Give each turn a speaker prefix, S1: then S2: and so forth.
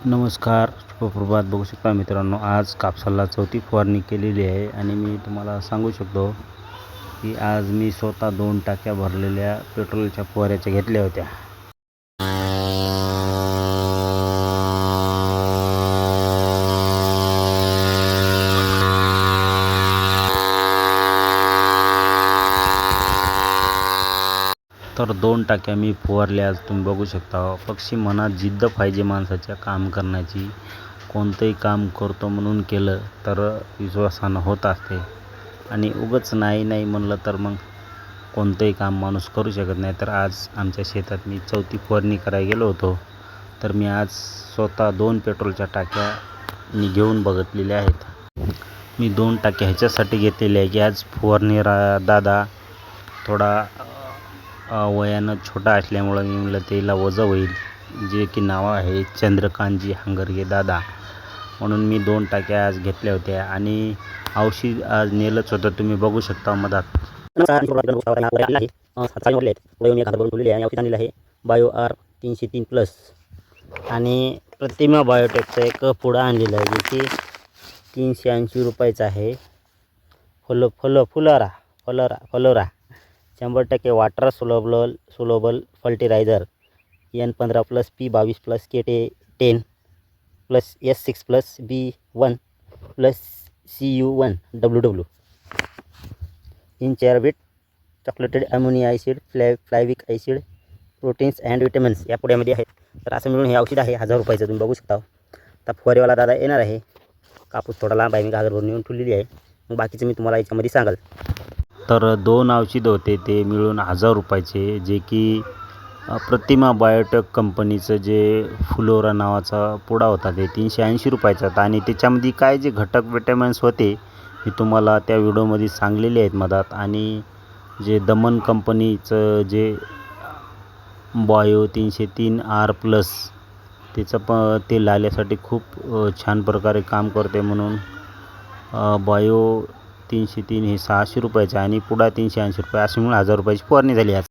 S1: नमस्कार, सुप्रभात. बघू शकता मित्रांनो, आज कापसाला चौथी फवारणी केलेली आहे आणि मी तुम्हाला सांगू शकतो की आज मी स्वतः 2 टाक्या भरलेल्या पेट्रोलच्या फवाऱ्याच्या घेतल्या होत्या. तर 2 टाक्या मी फवारल्या. आज तुम्ही बघू शकता. पक्षी मनात जिद्द पाहिजे माणसाच्या काम करण्याची. कोणतंही काम करतो म्हणून केलं तर विश्वासानं होत असते आणि उगाच नाही म्हणलं तर मग कोणतंही काम माणूस करू शकत नाही. तर आज आमच्या शेतात मी चौथी फवारणी करायला गेलो होतो. तर मी आज स्वतः 2 पेट्रोलच्या टाक्या मी घेऊन बघितलेल्या आहेत. मी 2 टाक्या ह्याच्यासाठी घेतलेल्या आहे की आज फवारणी दादा थोडा वयानं छोटा असल्यामुळं मी म्हणलं त्याला वजं होईल, जे की नाव आहे चंद्रकांतजी हंगरगे दादा. म्हणून मी 2 टाक्या आज घेतल्या होत्या आणि औषध आज नेलंच होतं. तुम्ही बघू शकता मधात. आहे बायो आर 303+ आणि प्रतिमा बायोटेकचा एक पुडा आणलेला आहे, जे की 380 रुपयाचा आहे. Flora 100% water soluble fertiliser N15+ P22+ K10+ S6+ B1+ CU1 WW in चार्बिट चॉकलेटेड ammonia acid fulvic acid proteins and vitamins या पुड्यामध्ये आहेत. तर असं मिळून हे औषध आहे 1000 रुपयाचं. तुम्ही बघू शकता. आता फवारेवाला दादा येणार आहे. कापूस थोडा लांब आहे, मी घागर भरून येऊन ठेवलेली आहे. मग बाकीचं मी तुम्हाला याच्यामध्ये सांगाल. तर 2 औषधं होते ते मिळून 1000 रुपयाचे, जे की प्रतिमा बायोटेक कंपनीचं जे फ्लोरा नावाचा पुडा होता ते 380 रुपयाचा होता. आणि त्याच्यामध्ये काय जे घटक विटॅमिन्स होते मी तुम्हाला त्या व्हिडिओमध्ये सांगलेले आहेत मधात. आणि जे दमन कंपनीचं जे बायो 303R+ त्याचं ते लाल्यासाठी खूप छान प्रकारे काम करते. म्हणून बायो 303 हे 600 रुपयाचं आणि पुडा 380 रुपये, असे मिळून 1000 रुपयाची फवारणी झाली आज.